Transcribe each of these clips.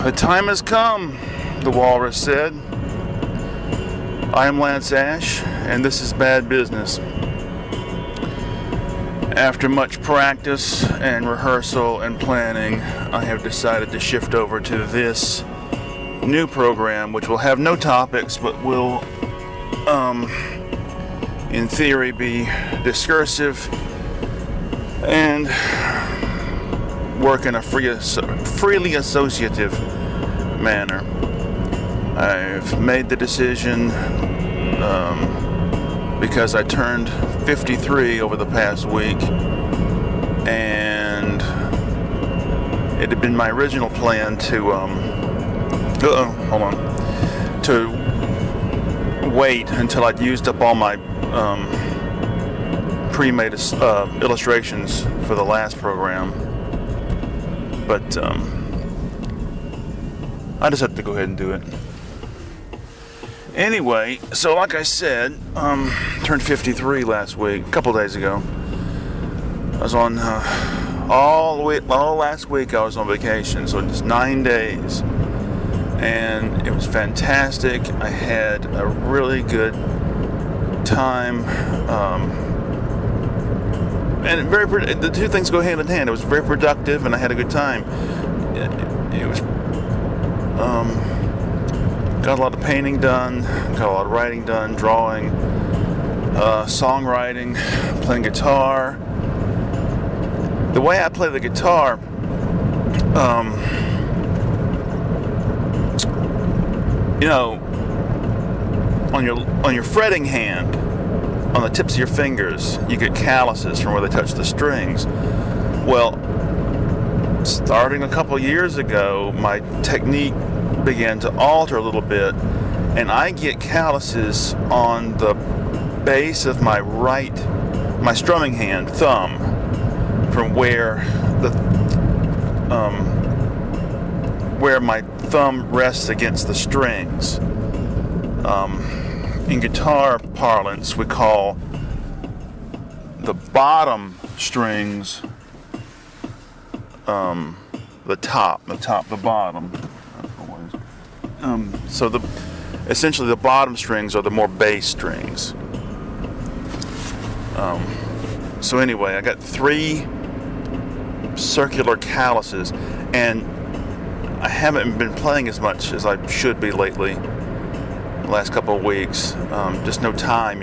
The time has come, the walrus said. I am Lance Ash, and this is Bad Business. After much practice and rehearsal and planning, I have decided to shift over to this new program, which will have no topics, but will, in theory, be discursive and work in a freely associative manner. I've made the decision because I turned 53 over the past week, and it had been my original plan to wait until I'd used up all my pre-made illustrations for the last program, but I decided to go ahead and do it. Anyway, so like I said, turned 53 last week, a couple days ago. I was on all last week I was on vacation, so just 9 days, and it was fantastic. I had a really good time, and the two things go hand in hand. It was very productive, and I had a good time. It was got a lot of painting done, got a lot of writing done, drawing, songwriting, playing guitar. The way I play the guitar, on your fretting hand, on the tips of your fingers, you get calluses from where they touch the strings. Well, starting a couple years ago, my technique began to alter a little bit, and I get calluses on the base of my strumming hand, thumb, from where my thumb rests against the strings. In guitar parlance, we call the bottom strings the bottom. So essentially the bottom strings are the more bass strings. So anyway, I got 3 circular calluses, and I haven't been playing as much as I should be lately, the last couple of weeks. Just no time,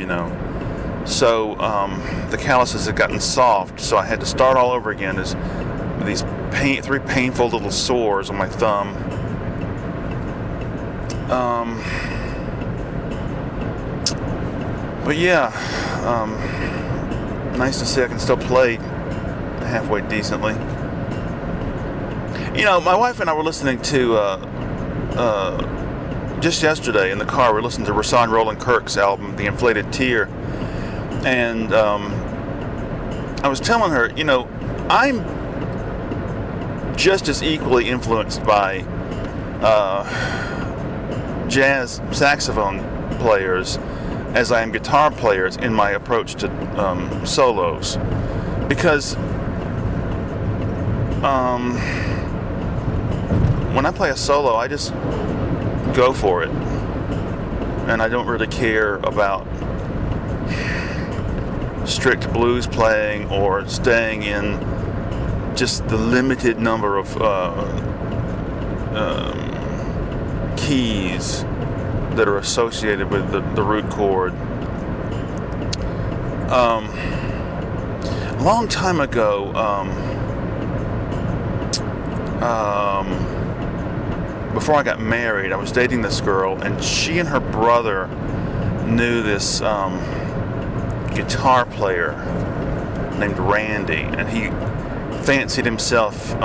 So the calluses have gotten soft, so I had to start all over again. There's these 3 painful little sores on my thumb. But yeah, nice to see I can still play halfway decently. My wife and I were listening to, just yesterday in the car, we were listening to Rahsaan Roland Kirk's album, The Inflated Tear, and I was telling her, I'm just as equally influenced by jazz saxophone players as I am guitar players in my approach to solos, because when I play a solo, I just go for it, and I don't really care about strict blues playing or staying in just the limited number of keys that are associated with the root chord. A long time ago, before I got married, I was dating this girl, and she and her brother knew this guitar player named Randy, and he fancied himself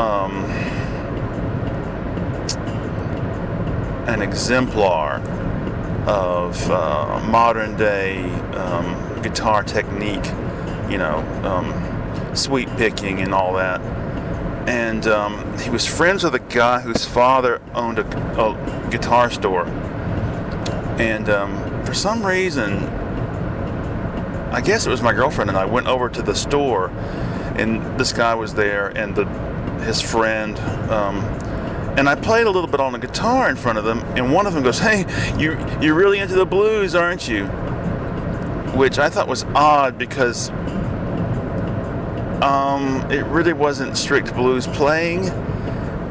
an exemplar of modern day guitar technique, sweep picking and all that. And he was friends with a guy whose father owned a guitar store. And for some reason, I guess it was my girlfriend and I went over to the store, and this guy was there, and his friend, And I played a little bit on the guitar in front of them, and one of them goes, "Hey, you're really into the blues, aren't you?" Which I thought was odd because it really wasn't strict blues playing,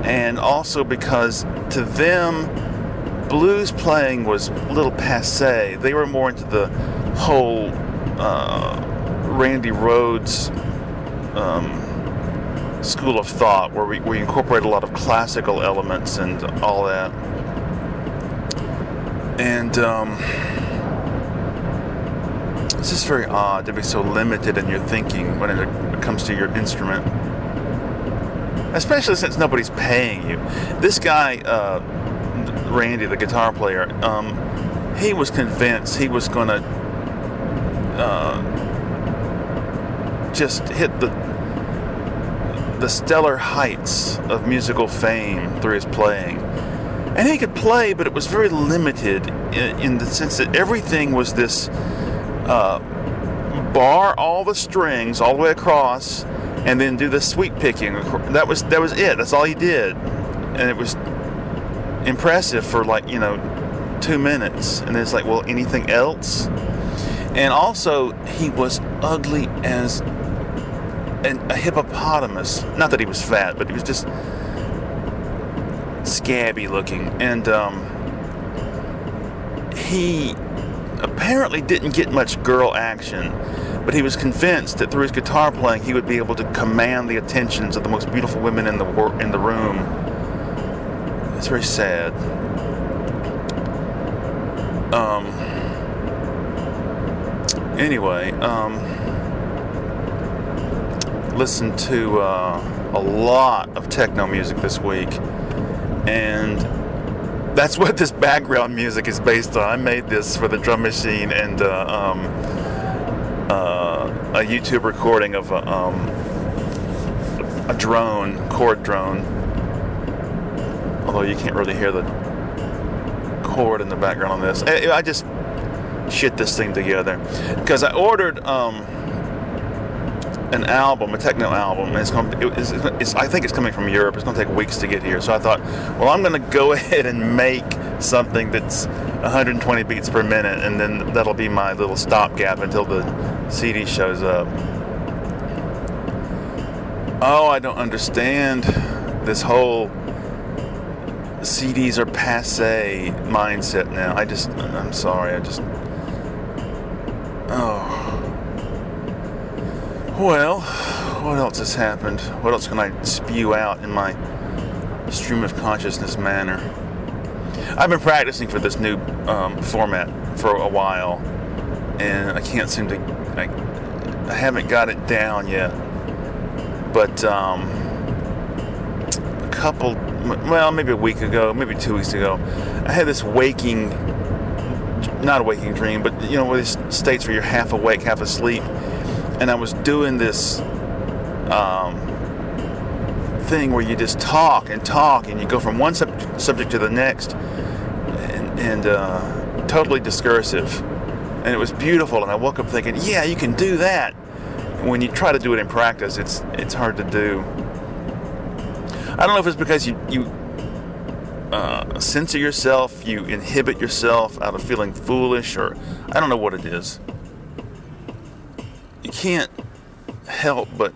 and also because to them, blues playing was a little passé. They were more into the whole Randy Rhoads school of thought, where we incorporate a lot of classical elements and all that. And it's just very odd to be so limited in your thinking when it comes to your instrument, especially since nobody's paying you. This guy, Randy, the guitar player, he was convinced he was going to just hit the stellar heights of musical fame through his playing. And he could play, but it was very limited in the sense that everything was this bar all the strings all the way across and then do the sweep picking. That was it. That's all he did. And it was impressive for 2 minutes. And it's like, well, anything else? And also, he was ugly as a hippopotamus. Not that he was fat, but he was just scabby looking. And he apparently didn't get much girl action, but he was convinced that through his guitar playing he would be able to command the attentions of the most beautiful women in the room. It's very sad. Anyway, listened to a lot of techno music this week, and that's what this background music is based on. I made this for the drum machine and a YouTube recording of a drone, chord drone. Although you can't really hear the chord in the background on this. I just shit this thing together because I ordered an album, a techno album, and I think it's coming from Europe. It's going to take weeks to get here. So I thought, well, I'm going to go ahead and make something that's 120 beats per minute, and then that'll be my little stopgap until the CD shows up. Oh, I don't understand this whole CDs are passé mindset now. I'm sorry. Well, what else has happened? What else can I spew out in my stream of consciousness manner? I've been practicing for this new format for a while, and I can't seem to. I haven't got it down yet. But maybe a week ago, maybe 2 weeks ago, I had this not a waking dream, but where these states where you're half awake, half asleep. And I was doing this thing where you just talk, and you go from one subject to the next, and totally discursive. And it was beautiful, and I woke up thinking, yeah, you can do that. When you try to do it in practice, it's hard to do. I don't know if it's because you censor yourself, you inhibit yourself out of feeling foolish, or I don't know what it is. You can't help but,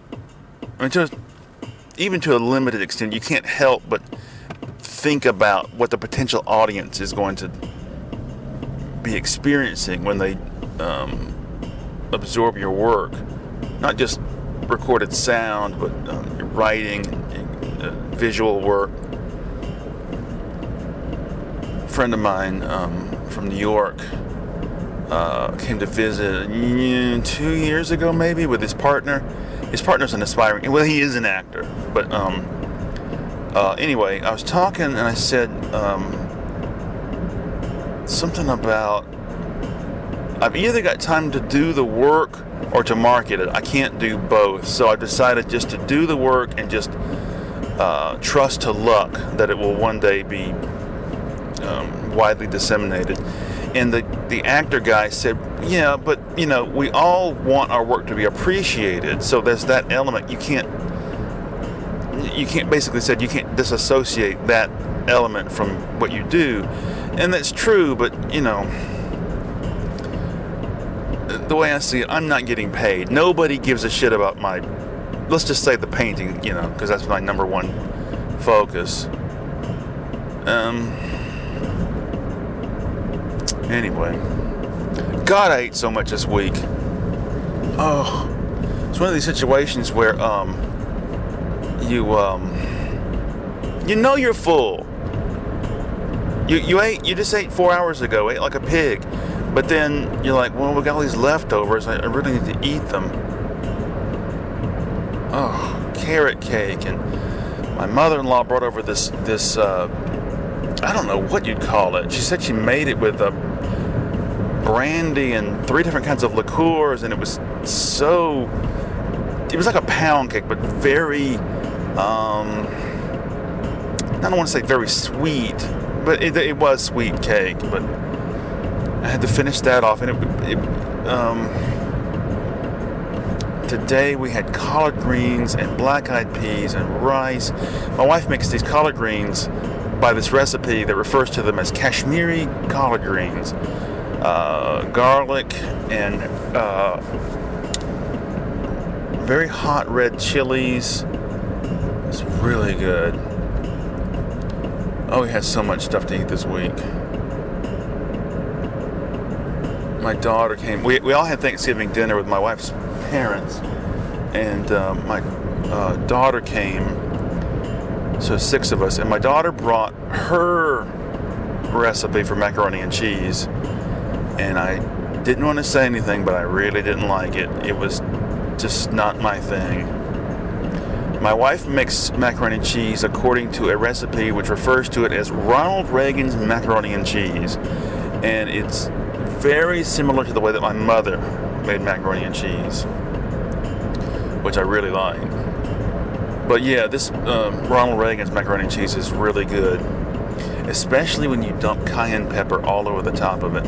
even to a limited extent, you can't help but think about what the potential audience is going to be experiencing when they absorb your work. Not just recorded sound, but your writing, visual work. A friend of mine from New York came to visit 2 years ago, maybe, with his partner. His partner's an aspiring, well, he is an actor, but anyway, I was talking and I said something about I've either got time to do the work or to market it. I can't do both, so I decided just to do the work and just trust to luck that it will one day be widely disseminated. And the actor guy said, yeah, but we all want our work to be appreciated, so there's that element. You you can't, basically said, you can't disassociate that element from what you do. And that's true, but, the way I see it, I'm not getting paid. Nobody gives a shit about let's just say the painting, because that's my number one focus. Anyway. God, I ate so much this week. Oh, it's one of these situations where, you're full. You just ate 4 hours ago, ate like a pig. But then you're like, well, we got all these leftovers. I really need to eat them. Oh, carrot cake. And my mother-in-law brought over this I don't know what you'd call it. She said she made it with brandy and 3 different kinds of liqueurs. And it was like a pound cake, but very, I don't want to say very sweet, but it was sweet cake. But I had to finish that off, and today we had collard greens and black-eyed peas and rice. My wife makes these collard greens by this recipe that refers to them as Kashmiri collard greens. Garlic and very hot red chilies. It's really good. Oh, we had so much stuff to eat this week. My daughter came. We all had Thanksgiving dinner with my wife's parents, and my daughter came. So 6 of us, and my daughter brought her recipe for macaroni and cheese, and I didn't want to say anything, but I really didn't like it. It was just not my thing. My wife makes macaroni and cheese according to a recipe which refers to it as Ronald Reagan's macaroni and cheese, and it's very similar to the way that my mother made macaroni and cheese, which I really like. But yeah, this Ronald Reagan's macaroni and cheese is really good, especially when you dump cayenne pepper all over the top of it.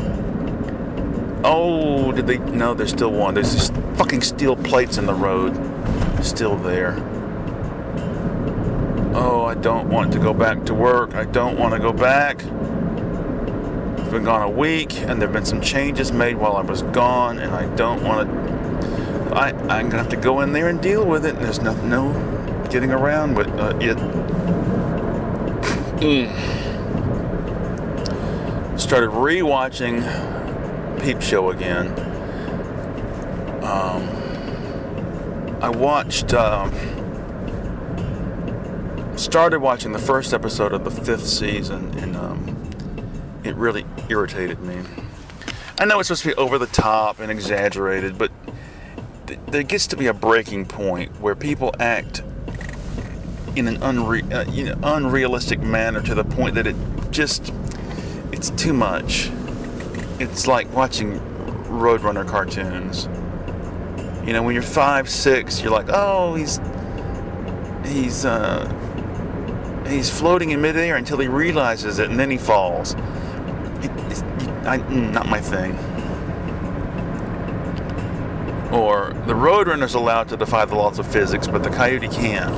Oh, no, there's still one. There's these fucking steel plates in the road, still there. Oh, I don't want to go back to work. I don't want to go back. I've been gone a week, and there have been some changes made while I was gone, and I don't want to. I'm going to have to go in there and deal with it, and there's no getting around with it. Started re-watching Peep Show again. I watched, started watching the first episode of the 5th season, and it really irritated me. I know it's supposed to be over the top and exaggerated, but there gets to be a breaking point where people act in an unrealistic manner to the point that it's too much. It's like watching Roadrunner cartoons. When you're 5, 6, you're like, oh, he's floating in midair until he realizes it, and then he falls. Not my thing. Or the Roadrunner's allowed to defy the laws of physics, but the Coyote can't.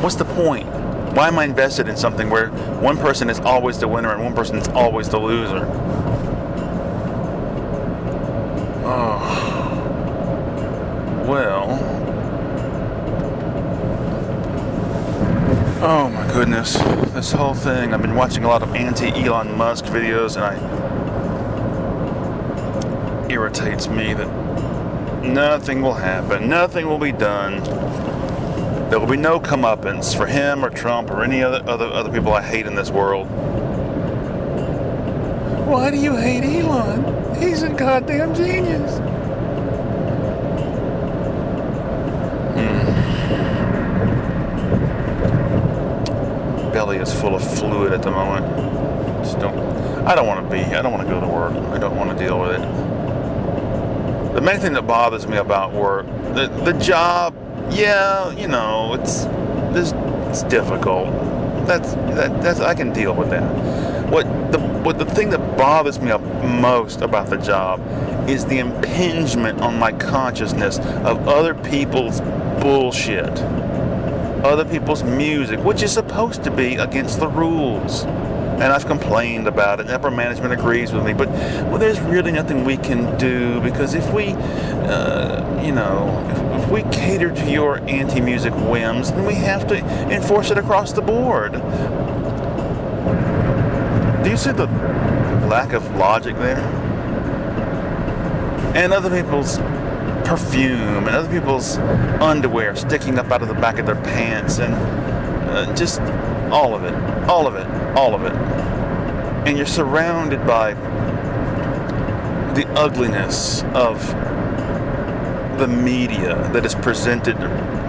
What's the point? Why am I invested in something where one person is always the winner and one person is always the loser? Oh. Well. Oh my goodness. This whole thing. I've been watching a lot of anti-Elon Musk videos, and it irritates me that nothing will happen. Nothing will be done. There will be no comeuppance for him or Trump or any other people I hate in this world. Why do you hate Elon? He's a goddamn genius. Belly is full of fluid at the moment. I don't want to go to work. I don't want to deal with it. The main thing that bothers me about work, the job, yeah, it's difficult. That's I can deal with that. What the thing that bothers me most about the job is the impingement on my consciousness of other people's bullshit. other people's music, which is supposed to be against the rules. And I've complained about it, and upper management agrees with me, but there's really nothing we can do, because if we, if we cater to your anti-music whims, then we have to enforce it across the board. Do you see the lack of logic there? And other people's perfume, and other people's underwear sticking up out of the back of their pants, and just all of it. And you're surrounded by the ugliness of the media that is presented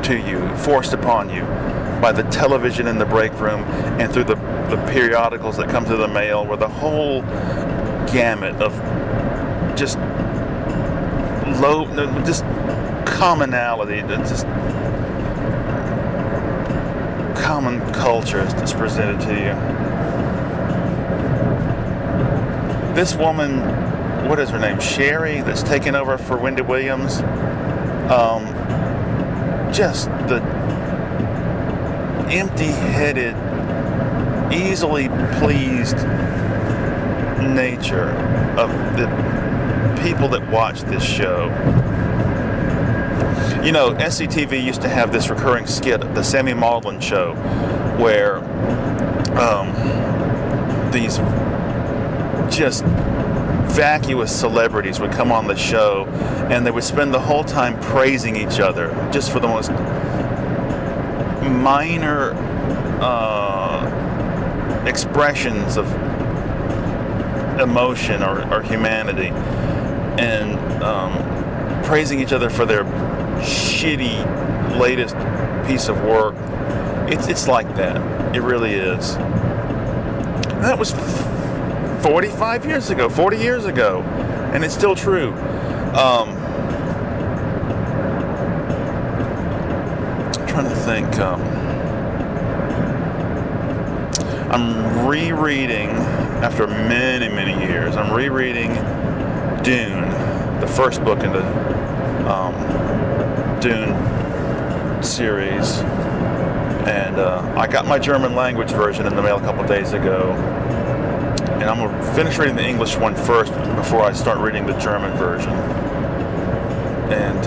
to you, forced upon you by the television in the break room and through the periodicals that come through the mail, where the whole gamut of just commonality, just common culture is presented to you. This woman, what is her name? Sherry, that's taken over for Wendy Williams. Just the empty-headed, easily pleased nature of the people that watch this show. You know, SCTV used to have this recurring skit, the Sammy Maudlin Show, where these just vacuous celebrities would come on the show, and they would spend the whole time praising each other just for the most minor expressions of emotion or humanity, and praising each other for their shitty latest piece of work. It's like that. It really is. And that was 40 years ago, and it's still true. I'm trying to think. I'm rereading, after many years, I'm rereading Dune, the first book in the Dune series, and I got my German language version in the mail a couple days ago, and I'm going to finish reading the English one first before I start reading the German version. And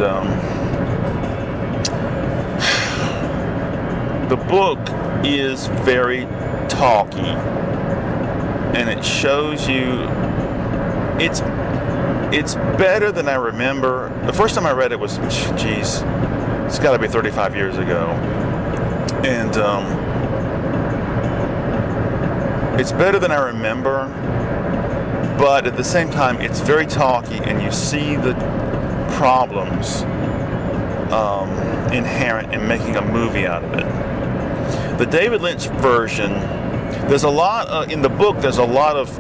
the book is very talky, and it shows you it's better than I remember. The first time I read it was, geez, it's got to be 35 years ago. And it's better than I remember, but at the same time, it's very talky, and you see the problems inherent in making a movie out of it. The David Lynch version, there's a lot, in the book, there's a lot of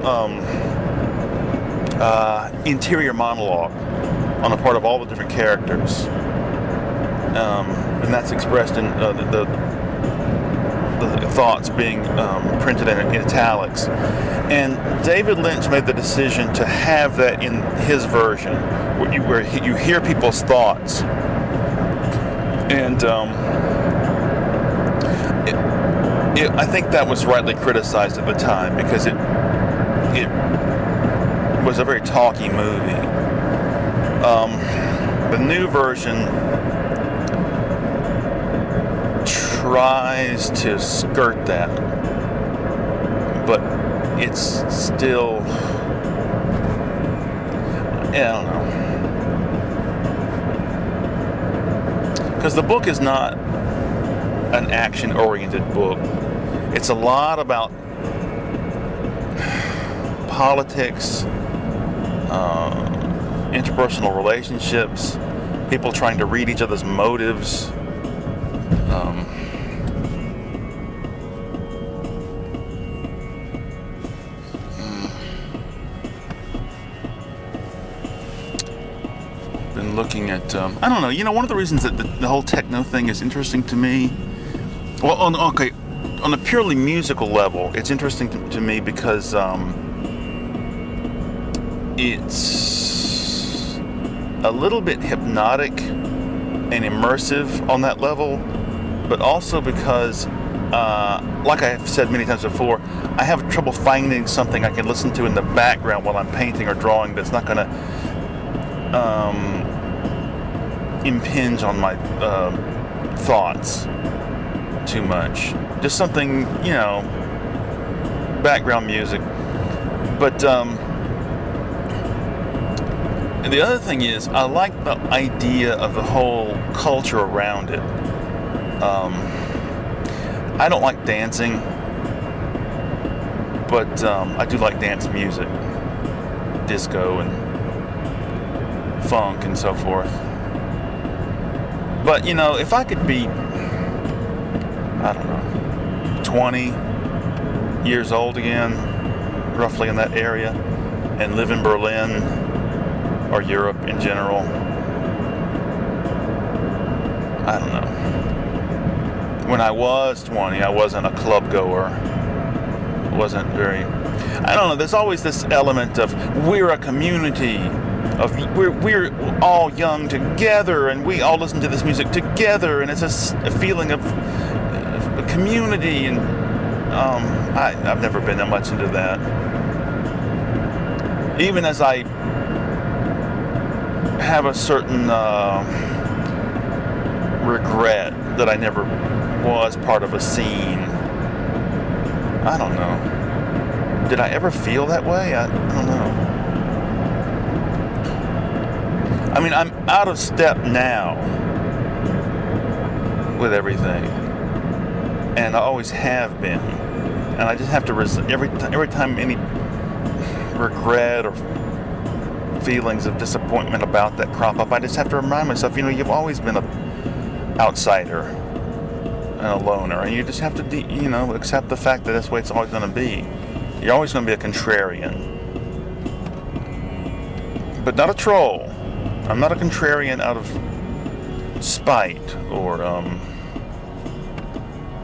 interior monologue on the part of all the different characters, and that's expressed in the thoughts being printed in italics. And David Lynch made the decision to have that in his version, where you hear people's thoughts. And I think that was rightly criticized at the time, because it was a very talky movie. The new version tries to skirt that, but it's still, I don't know, because the book is not an action-oriented book. It's a lot about politics, interpersonal relationships, people trying to read each other's motives. Been looking at, I don't know, one of the reasons that the whole techno thing is interesting to me, well, on a purely musical level, it's interesting to me because it's a little bit hypnotic and immersive on that level, but also because, like I've said many times before, I have trouble finding something I can listen to in the background while I'm painting or drawing that's not going to impinge on my thoughts too much. Just something, background music. But the other thing is, I like the idea of the whole culture around it. I don't like dancing, but I do like dance music, disco and funk and so forth. But if I could be, I don't know, 20 years old again, roughly in that area, and live in Berlin or Europe in general, I don't know. When I was 20, I wasn't a club goer. Wasn't very, I don't know, there's always this element of we're a community, of we're all young together and we all listen to this music together, and it's a feeling of a community, and I've never been that much into that. Even as I have a certain regret that I never was part of a scene. I don't know. Did I ever feel that way? I don't know. I mean, I'm out of step now with everything, and I always have been. And I just have to every time any regret or feelings of disappointment about that crop up, I just have to remind myself, you've always been an outsider and a loner, and you just have to, accept the fact that that's the way it's always going to be. You're always going to be a contrarian, but not a troll. I'm not a contrarian out of spite or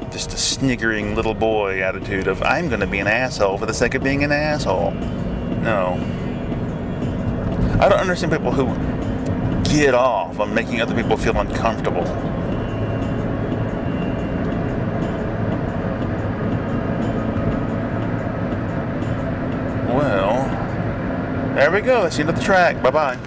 just a sniggering little boy attitude of I'm going to be an asshole for the sake of being an asshole. No. I don't understand people who get off on making other people feel uncomfortable. Well, there we go. That's the end of the track. Bye-bye.